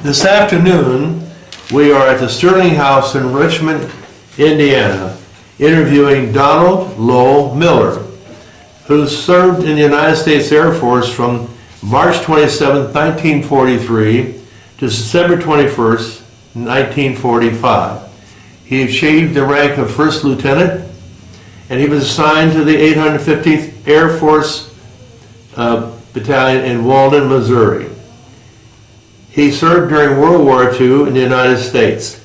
This afternoon, we are at the Sterling House in Richmond, Indiana, interviewing Donald Lowell Miller, who served in the United States Air Force from March 27, 1943 to December 21st, 1945. He achieved the rank of First Lieutenant, and he was assigned to the 850th Air Force Battalion in Walden, Missouri. He served during World War II in the United States.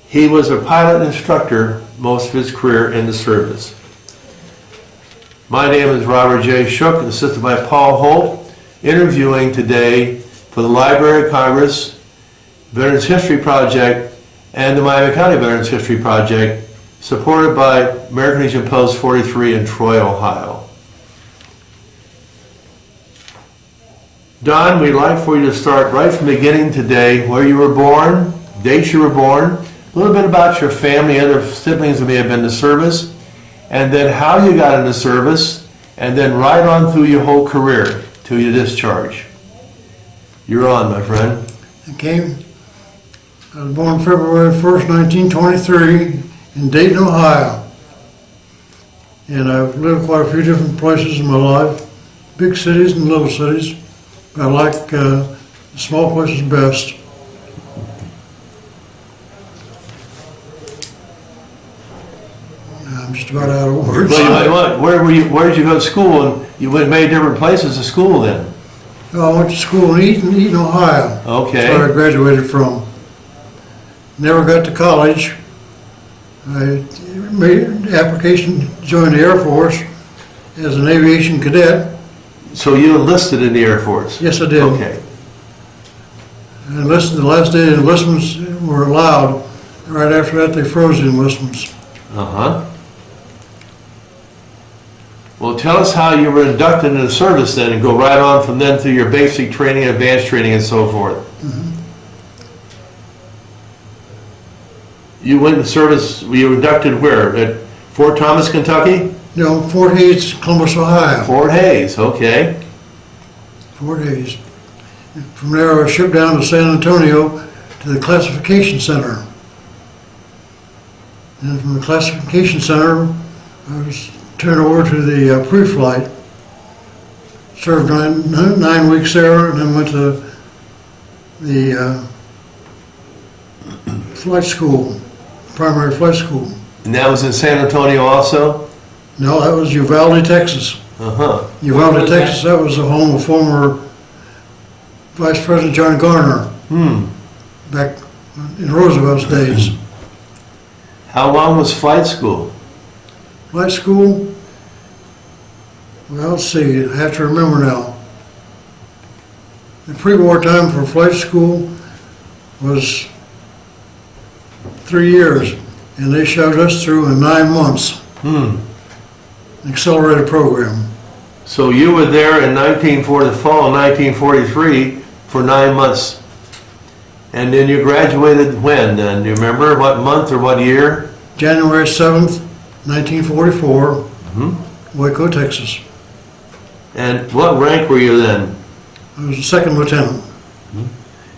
He was a pilot instructor most of his career in the service. My name is Robert J. Shook, assisted by Paul Holt, interviewing today for the Library of Congress, Veterans History Project, and the Miami County Veterans History Project, supported by American Legion Post 43 in Troy, Ohio. Don, we'd like for you to start right from the beginning today, where you were born, dates you were born, a little bit about your family, other siblings that may have been to service, and then how you got into service, and then right on through your whole career till you discharge. You're on, my friend. Okay. I was born February 1st, 1923 in Dayton, Ohio. And I've lived quite a few different places in my life, big cities and little cities. I like small places best. I'm just about out of words. Well, where did you go to school? And you went many different places to school then? I went to school in Eaton, Ohio. Okay. That's where I graduated from. Never got to college. I made an application to join the Air Force as an aviation cadet. So you enlisted in the Air Force? Yes, I did. Okay. I enlisted the last day the enlistments were allowed. Right after that, they froze the enlistments. Uh-huh. Well, tell us how you were inducted into the service then, and go right on from then through your basic training, advanced training, and so forth. Mm-hmm. You went into service, you were inducted where? At Fort Thomas, Kentucky? No, Fort Hays, Columbus, Ohio. Fort Hays, okay. Fort Hays. From there, I was shipped down to San Antonio to the classification center. And from the classification center, I was turned over to the pre-flight. Served 9 weeks there, and then went to the flight school, primary flight school. And that was in San Antonio also? No, that was Uvalde, Texas. Uh-huh. Uvalde, Texas, that was the home of former Vice President John Garner. Back in Roosevelt's days. How long was flight school? Flight school, well, let's see, I have to remember now. The pre-war time for flight school was 3 years, and they shoved us through in 9 months. Accelerated program. So you were there in the fall of 1943 for 9 months. And then you graduated when then? Do you remember what month or what year? January 7th, 1944, Waco, Texas. And what rank were you then? I was a second lieutenant.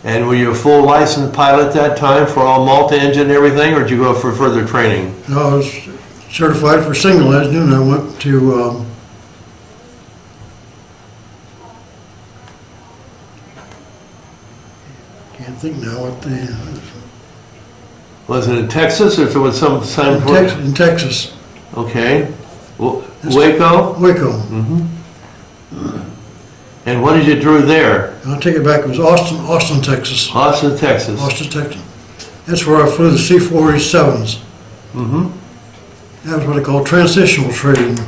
And were you a full licensed pilot at that time for all multi-engine and everything, or did you go for further training? No, I was certified for single engine, and I went to can't think now what the Was it in Texas or was it some in Texas. Okay. Waco? Waco. And what did you do there? I'll take it back. It was Austin, Texas. Austin, Texas. Austin, Texas. That's where I flew the C-47s. That was what I call transitional training.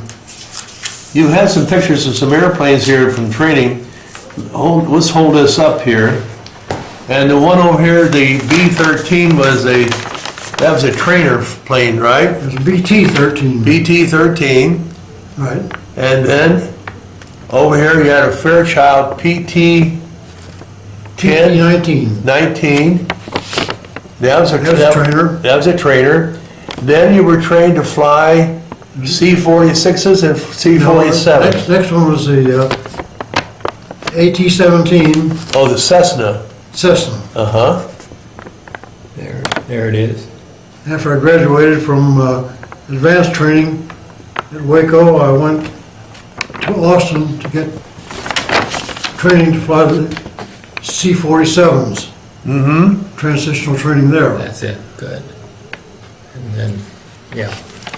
You had some pictures of some airplanes here from training. Let's hold this up here. And the one over here, the B-13 was that was a trainer plane, right? It was a BT-13. BT-13. Right. And then over here you had a Fairchild PT-10. PT-19. 19. That was a trainer. That was a trainer. Then you were trained to fly C-46s and C-47s. Next one was the AT-17. Oh, the Cessna. Cessna. Uh-huh. There it is. After I graduated from advanced training at Waco, I went to Austin to get training to fly the C-47s. Mm-hmm. Transitional training there. That's it, good. And then, yeah.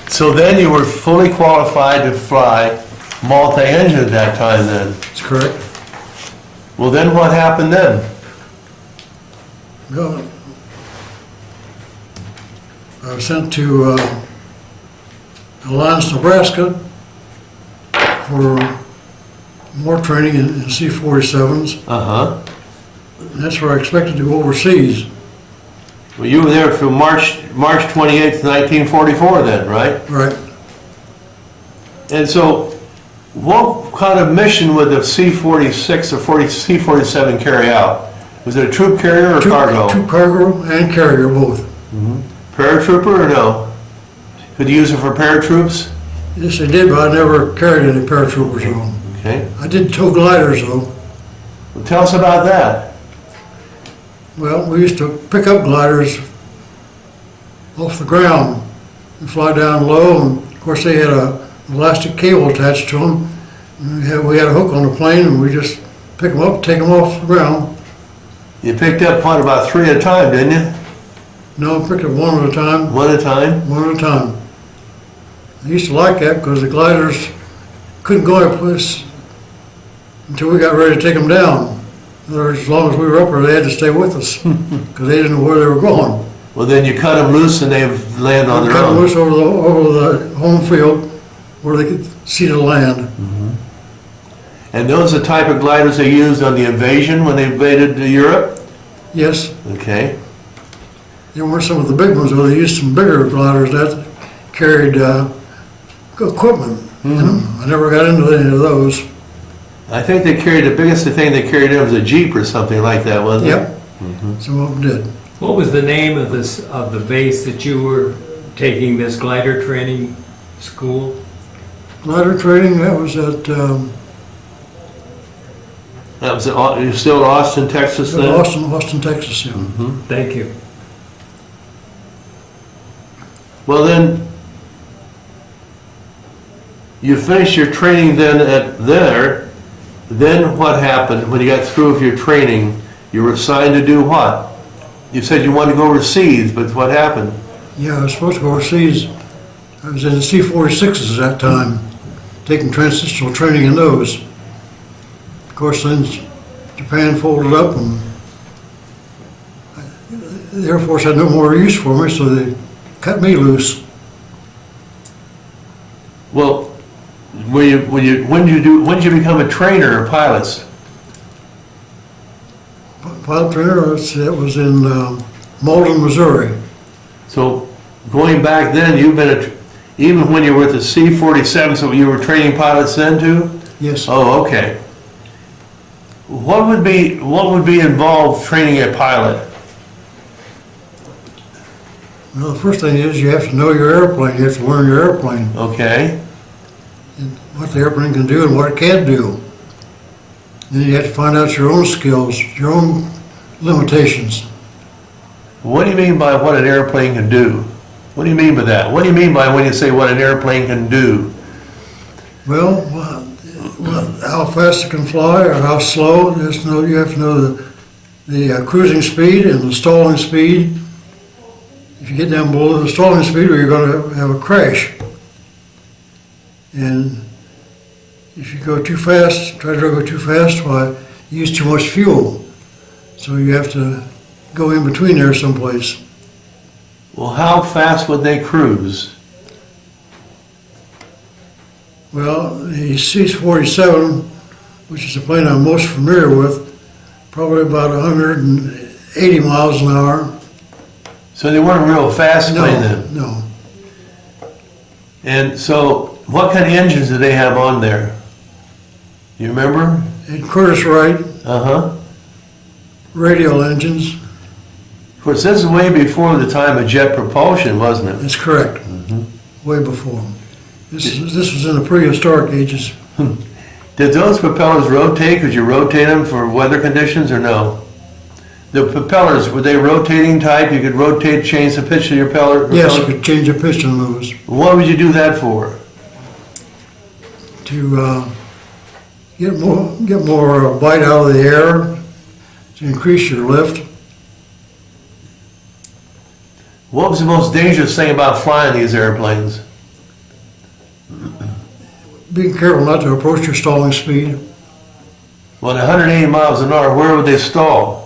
So then you were fully qualified to fly multi-engine at that time then? That's correct. Well, then what happened then? Well, I was sent to Alliance, Nebraska for more training in C-47s. Uh-huh. And that's where I expected to go overseas. Well, you were there from March 28th, 1944 then, right? Right. And so what kind of mission would the C-46 or C-47 carry out? Was it a troop carrier or cargo? Troop cargo and carrier, both. Paratrooper or no? Could you use it for paratroops? Yes, I did, but I never carried any paratroopers home. Okay. I did tow gliders, though. Well, tell us about that. Well, we used to pick up gliders off the ground and fly down low, and of course they had a elastic cable attached to them. And we had a hook on the plane, and we just pick them up, take them off the ground. You picked up what, about 3 at a time, didn't you? No, I picked up one at a time. One at a time? One at a time. I used to like that because the gliders couldn't go anyplace until we got ready to take them down. In other words, as long as we were up there, they had to stay with us because they didn't know where they were going. Well, then you cut them loose and they land on We their cut them own. loose over the home field where they could see the land. And those are the type of gliders they used on the invasion when they invaded Europe? Yes, Okay. they weren't some of the big ones, though. They used some bigger gliders that carried equipment in them. I never got into any of those. I think they carried, the biggest thing they carried in was a Jeep or something like that, wasn't it? Yep, some of them did. What was the name of the base that you were taking this glider training school? Glider training, that was at That was, you're still in Austin, Texas then? Austin, Texas, yeah. Thank you. Well then, you finished your training then at there, then what happened when you got through with your training? You were assigned to do what? You said you wanted to go overseas, but what happened? Yeah, I was supposed to go overseas. I was in the C-46s at that time, taking transitional training in those. Of course, then Japan folded up and the Air Force had no more use for me, so they cut me loose. Well, when did you become a trainer of pilots? Pilot trainer, that was in Malden, Missouri. So going back then, you've been even when you were at the C-47, so you were training pilots then too? Yes. Oh, okay. What would be involved training a pilot? Well, the first thing is you have to know your airplane. You have to learn your airplane, Okay. and what the airplane can do and what it can't do. Then you have to find out your own skills, your own limitations. What do you mean by what an airplane can do? What do you mean by that? What do you mean by when you say what an airplane can do? Well, how fast it can fly or how slow. You have to know the cruising speed and the stalling speed. If you get down below the stalling speed, you're going to have a crash. And if you go too fast, try to go too fast, why, you use too much fuel. So you have to go in between there someplace. Well, how fast would they cruise? Well, the C-47, which is the plane I'm most familiar with, probably about 180 miles an hour. So they weren't real fast plane then? No. And so what kind of engines did they have on there? You remember? And Curtiss Wright Uh-huh. radial engines. Of course, this is way before the time of jet propulsion, wasn't it? That's correct. Way before. This was in the prehistoric ages. Did those propellers rotate? Could you rotate them for weather conditions or no? The propellers, were they rotating type? You could rotate, change the pitch of your propeller? Yes, you could change the pitch on those What would you do that for? to get more bite out of the air, to increase your lift. What was the most dangerous thing about flying these airplanes? Being careful not to approach your stalling speed. Well, at 180 miles an hour, where would they stall?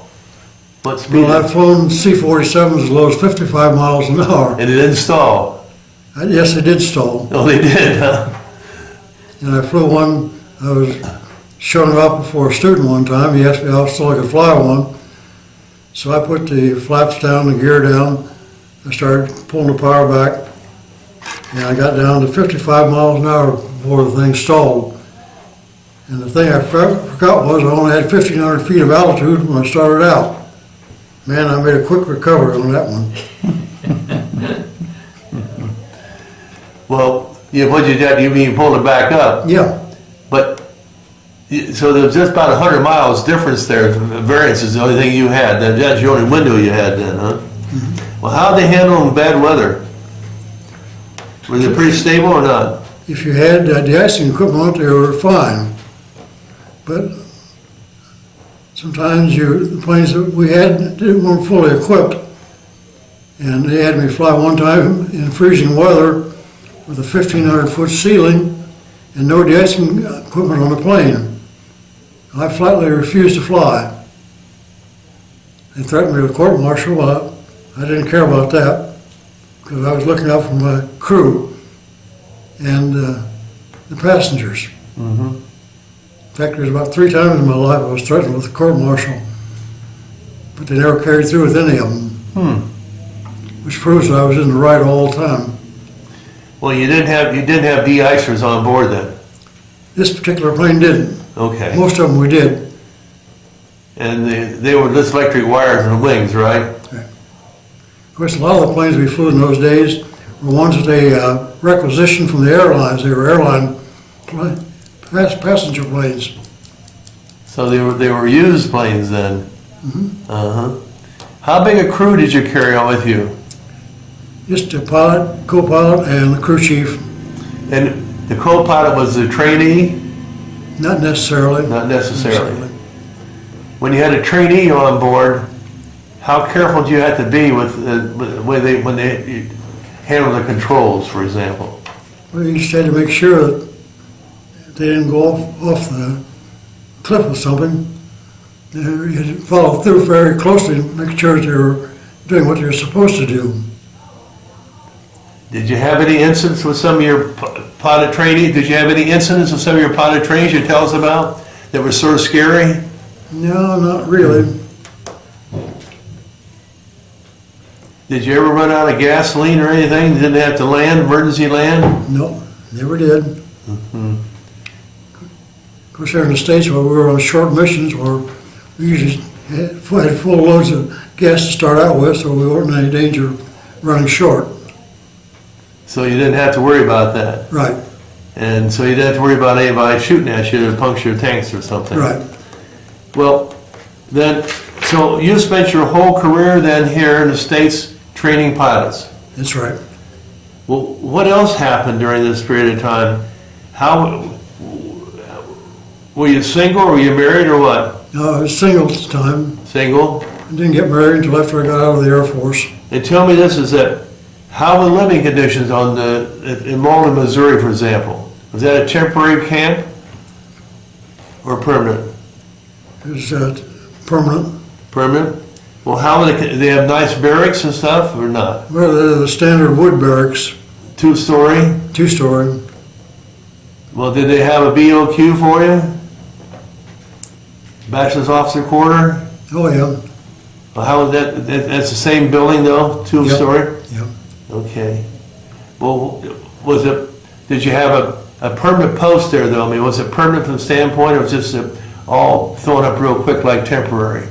What speed? Well, I've flown C-47s as low as 55 miles an hour. And it didn't stall? Yes, they did stall. Oh, they did, huh? And I flew one, I was showing up before a student one time. He asked me how still I could fly one. So I put the flaps down, the gear down. I started pulling the power back. And I got down to 55 miles an hour before the thing stalled. And the thing I forgot was I only had 1,500 feet of altitude when I started out. Man, I made a quick recovery on that one. Well, what you did, you mean you pulled it back up? Yeah, But, so there was just about 100 miles difference there. Variance is the only thing you had. That's the only window you had then, huh? Well, how'd they handle bad weather? Was it pretty stable or not? if you had de-icing equipment, they were fine. But sometimes the planes that we had weren't fully equipped. And they had me fly one time in freezing weather with a 1,500-foot ceiling and no de-icing equipment on the plane. I flatly refused to fly. They threatened me with court-martial. I didn't care about that because I was looking out for my crew and the passengers. Mm-hmm. In fact, there's about 3 times in my life I was threatened with a court-martial, but they never carried through with any of them, which proves that I was in the right all the time. Well, you didn't have de-icers on board then? This particular plane didn't. Okay. Most of them we did. And they were just electric wires in the wings, right? Of course, a lot of the planes we flew in those days were ones that they requisitioned from the airlines. They were airline passenger planes. So they were used planes then? Mm-hmm. Uh-huh. How big a crew did you carry on with you? Just a pilot, co-pilot, and the crew chief. And the co-pilot was the trainee? Not necessarily. Not necessarily. When you had a trainee on board, how careful do you have to be with when they handle the controls, for example? Well, you just had to make sure that they didn't go off the cliff or something. You had to follow through very closely and make sure they were doing what they were supposed to do. Did you have any incidents with some of your pilot trainees? Did you have any incidents with some of your pilot trainees you tell us about that were sort of scary? No, not really. Did you ever run out of gasoline or anything? Didn't have to land, emergency land? No, never did. Of course, here in the States, where we were on short missions, where we usually had full loads of gas to start out with, so we weren't in any danger of running short. So you didn't have to worry about that? Right, And so you didn't have to worry about anybody shooting at you to puncture your tanks or something? right. Well, then, so you spent your whole career then here in the States training pilots? That's right. Well, what else happened during this period of time? How, were you single, or were you married, or what? No, I was single at the time. Single? I didn't get married until after I got out of the Air Force. And tell me this, is that, how were living conditions in Malden, Missouri, for example? Was that a temporary camp or permanent? It was permanent. Permanent? Well, how were they have nice barracks and stuff, or not? Well, they're the standard wood barracks, 2-story? 2-story. Well, did they have a BOQ for you? Bachelor's Officer Quarter? Oh, yeah. Well, how was that? That's the same building though, 2-story? Yep. Okay. Well, did you have a permanent post there though? I mean, was it permanent from the standpoint, or was it just all thrown up real quick like temporary?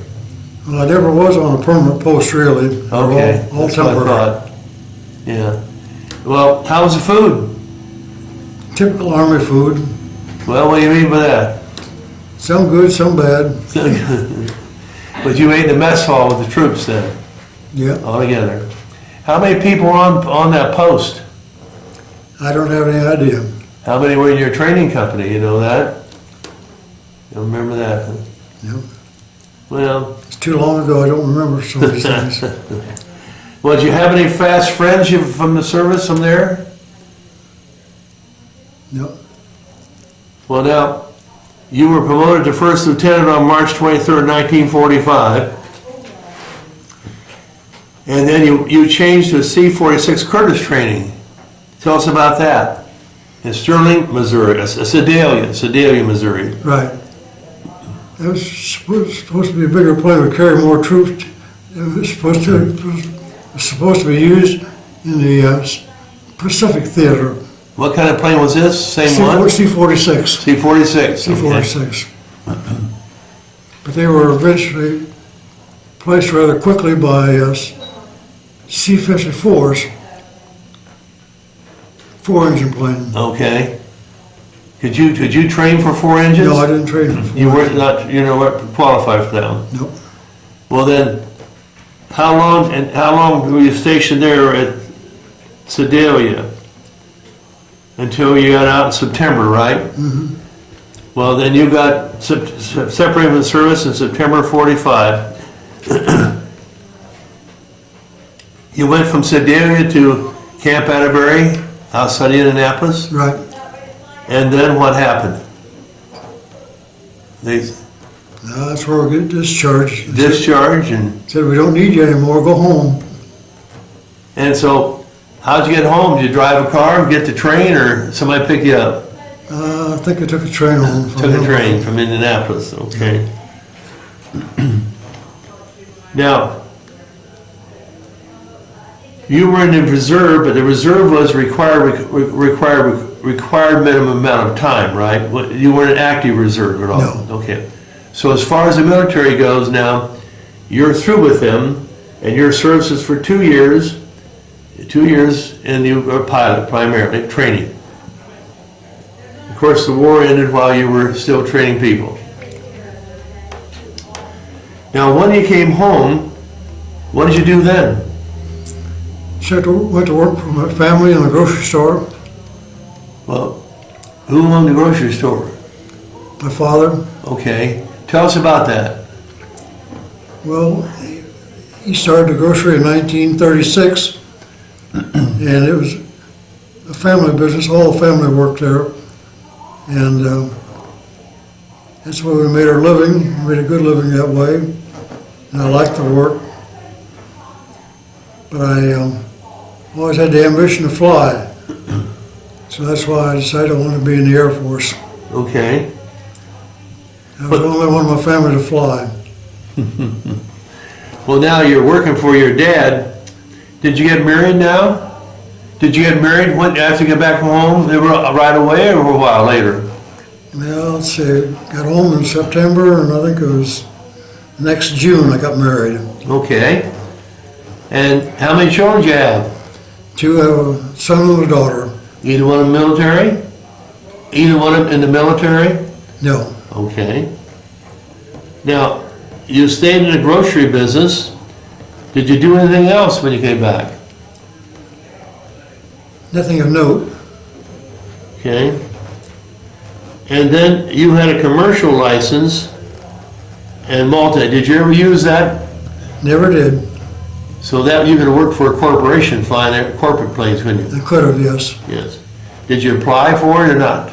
Well, I never was on a permanent post, really. They were Okay, all that's what I temporary. thought. Yeah. Well, how was the food? Typical Army food. Well, what do you mean by that? Some good, some bad. But you ate in the mess hall with the troops then, Yeah, all together. How many people were on that post? I don't have any idea. How many were in your training company, you know that? You remember that, huh? Yep. Well, It's too long ago, I don't remember some of these things. well, did you have any fast friends from the service from there? Yep. Well, now, you were promoted to first lieutenant on March 23rd, 1945. And then you changed to C-46 Curtis training. Tell us about that. In Sterling, Missouri, Sedalia, Missouri. Right. It was supposed to be a bigger plane, would carry more troops. It was supposed to be used in the Pacific Theater. What kind of plane was this? Same one? C-46. C-46. C-46. But they were eventually placed rather quickly by C-54s, four-engine plane. Okay. Could you train for 4 engines? No, I didn't train for four. You weren't qualified for that one. Nope. Well then, how long were you stationed there at Sedalia? Until you got out in September, right? Mm-hmm. Well, then you got separated from the service in September 45. You went from Sedalia to Camp Atterbury outside Indianapolis, Right. and then what happened? They That's where we get discharged. discharged, and Said, we don't need you anymore, go home. so how'd you get home? Did you drive a car, get the train, or somebody pick you up? I think I took a train home. from Took a home. train from Indianapolis, okay. Now, you were in the reserve, but the reserve was required minimum amount of time, right? You weren't an active reserve at all? No. Okay. So as far as the military goes now, you're through with them, and your service is for 2 years, and you were a pilot primarily, training. Of course, the war ended while you were still training people. Now, when you came home, what did you do then? Went to work for my family in the grocery store. Well, who owned the grocery store? My father, Okay, tell us about that. well, he started the grocery in 1936, and it was a family business. All the family worked there, and that's where we made our living. We made a good living that way, and I liked the work. But I always had the ambition to fly, so that's why I decided I wanted to be in the Air Force. Okay. I was the only one in my family to fly. Well, now you're working for your dad. Did you get married now? Did you get married after you got back from home? They were right away or a while later? Well, let's see, got home in September, and I think it was next June I got married. Okay. And how many children do you have? 2, have a son and a daughter. Either one in the military? Either one in the military? No, Okay. Now, you stayed in the grocery business. Did you do anything else when you came back? nothing of note. Okay. And then you had a commercial license and multi. Did you ever use that? Never did. So that you could work for a corporation flying corporate planes, couldn't you? I could have, yes. Yes. Did you apply for it or not?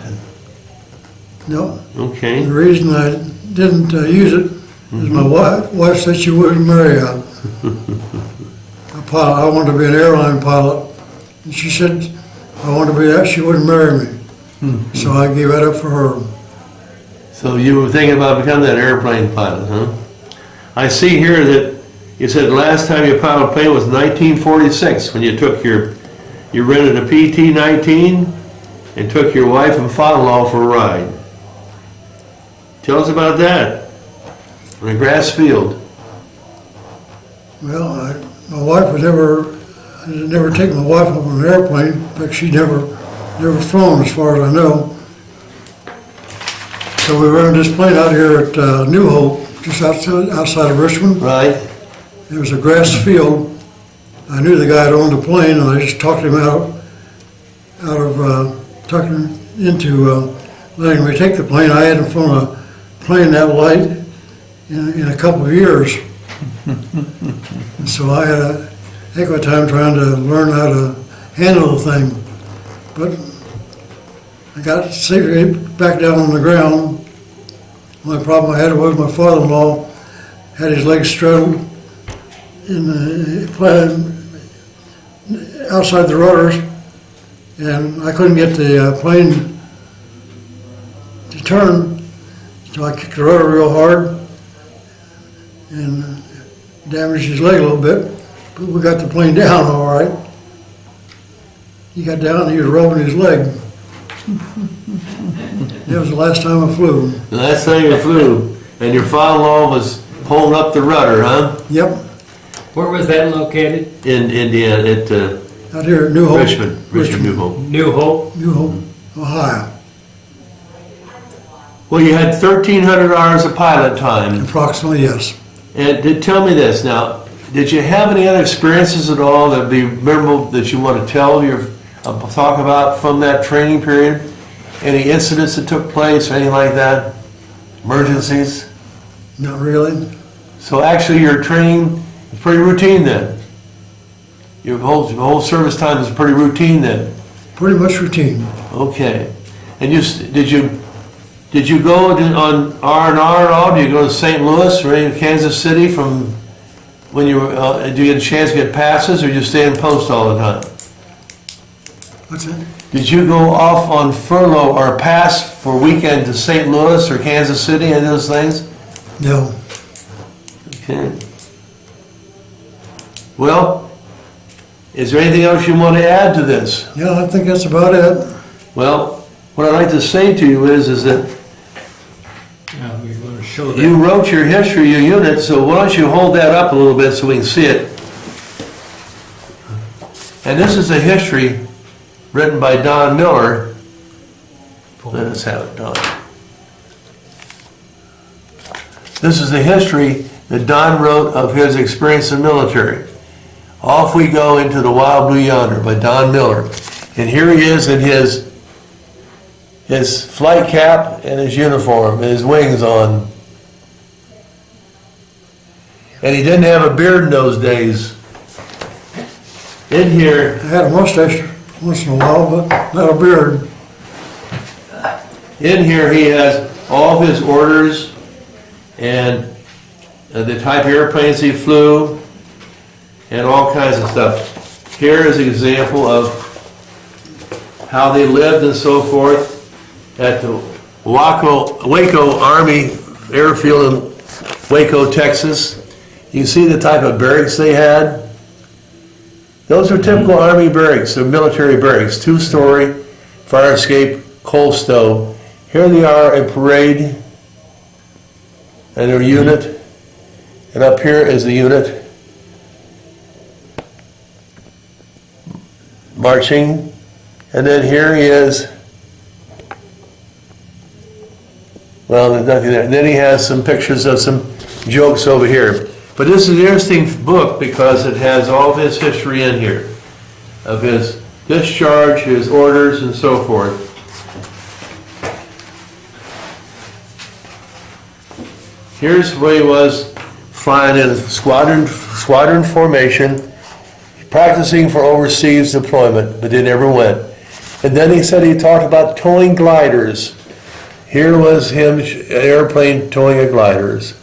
No. Okay. The reason I didn't use it is my wife said she wouldn't marry a pilot. I wanted to be an airline pilot. And she said I wanted to be that, she wouldn't marry me. So I gave that up for her. So you were thinking about becoming that airplane pilot, huh? I see here that you said last time you piloted a plane was 1946 when you rented a PT-19 and took your wife and father-in-law for a ride. Tell us about that. On a grass field. Well, my wife would never take my wife up on an airplane. In fact, she'd never flown as far as I know. So we rented this plane out here at New Hope, just outside of Richmond. right? There was a grass field. I knew the guy that owned the plane, and I just talked him talked him into letting me take the plane. I hadn't flown a plane that light in a couple of years. And so I had a heck of a time trying to learn how to handle the thing. But I got safely back down on the ground. The only problem I had was my father-in-law had his legs straddled in the plane outside the rotors, and I couldn't get the plane to turn, so I kicked the rotor real hard and damaged his leg a little bit, but we got the plane down all right. He got down and he was rubbing his leg. That was the last time I flew. The last time you flew, and your father-in-law was holding up the rudder, huh? Yep, Where was that located? In Indiana, at out here at New Hope. Richmond, New Hope. New Hope? New Hope, Ohio, Well, you had 1,300 hours of pilot time. approximately, yes. And tell me this now, did you have any other experiences at all that'd be memorable that you want to tell talk about from that training period? Any incidents that took place or anything like that? Emergencies? Not really. So actually your training is pretty routine then? Your whole service time is pretty routine then? Pretty much routine. Okay. And did you go on R&R at all? Did you go to St. Louis or any Kansas City from when you were, did you get a chance to get passes, or did you stay in post all the time? What's that? Did you go off on furlough or pass for a weekend to St. Louis or Kansas City, and those things? No. Okay. Well, is there anything else you want to add to this? Yeah, I think that's about it. Well, what I'd like to say to you is that Yeah, we're going to show that. you wrote your history, your unit, so why don't you hold that up a little bit so we can see it. And this is a history written by Don Miller. Let us have it, Don. This is the history that Don wrote of his experience in the military. Off we go into the wild blue yonder by Don Miller. And here he is in his flight cap and his uniform and his wings on. And he didn't have a beard in those days. In here, I had a mustache once in a while, but not a beard. in here he has all of his orders and the type of airplanes he flew and all kinds of stuff. Here is an example of how they lived and so forth at the Waco Army Airfield in Waco, Texas. You can see the type of barracks they had. Those are typical Army barracks, they're military barracks, 2-story, fire escape, coal stove. Here they are in parade and their unit, and up here is the unit marching, and then here he is. Well, there's nothing there. And then he has some pictures of some jokes over here. But this is an interesting book because it has all of his history in here, of his discharge, his orders, and so forth. Here's where he was flying in a squadron formation, practicing for overseas deployment, but they never went. And then he said he talked about towing gliders. Here was him, an airplane towing a gliders.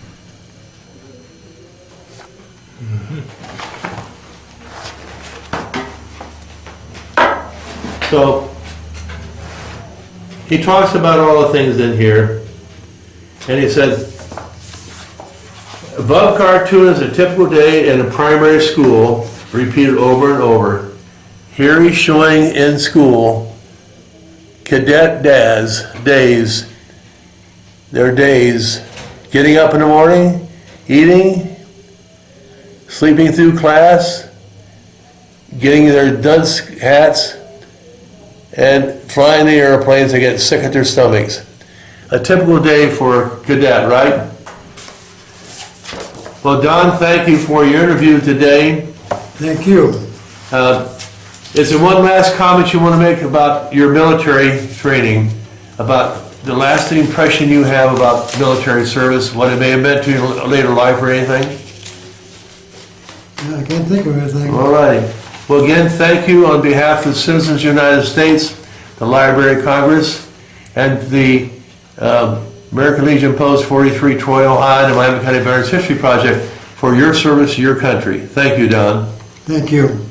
So, he talks about all the things in here, and he said, above cartoon is a typical day in a primary school, repeated over and over. Here he's showing in school cadet days, their days, getting up in the morning, eating, sleeping through class, getting their dunce hats, and flying the airplanes and get sick at their stomachs. A typical day for a cadet, right? Well, Don, thank you for your interview today. Thank you. Is there one last comment you want to make about your military training, about the lasting impression you have about military service, what it may have meant to your later life or anything? I can't think of anything. All right. Well, again, thank you on behalf of the citizens of the United States, the Library of Congress, and the American Legion Post 43 Troy, Ohio, and Miami County Veterans History Project for your service to your country. Thank you, Don. Thank you.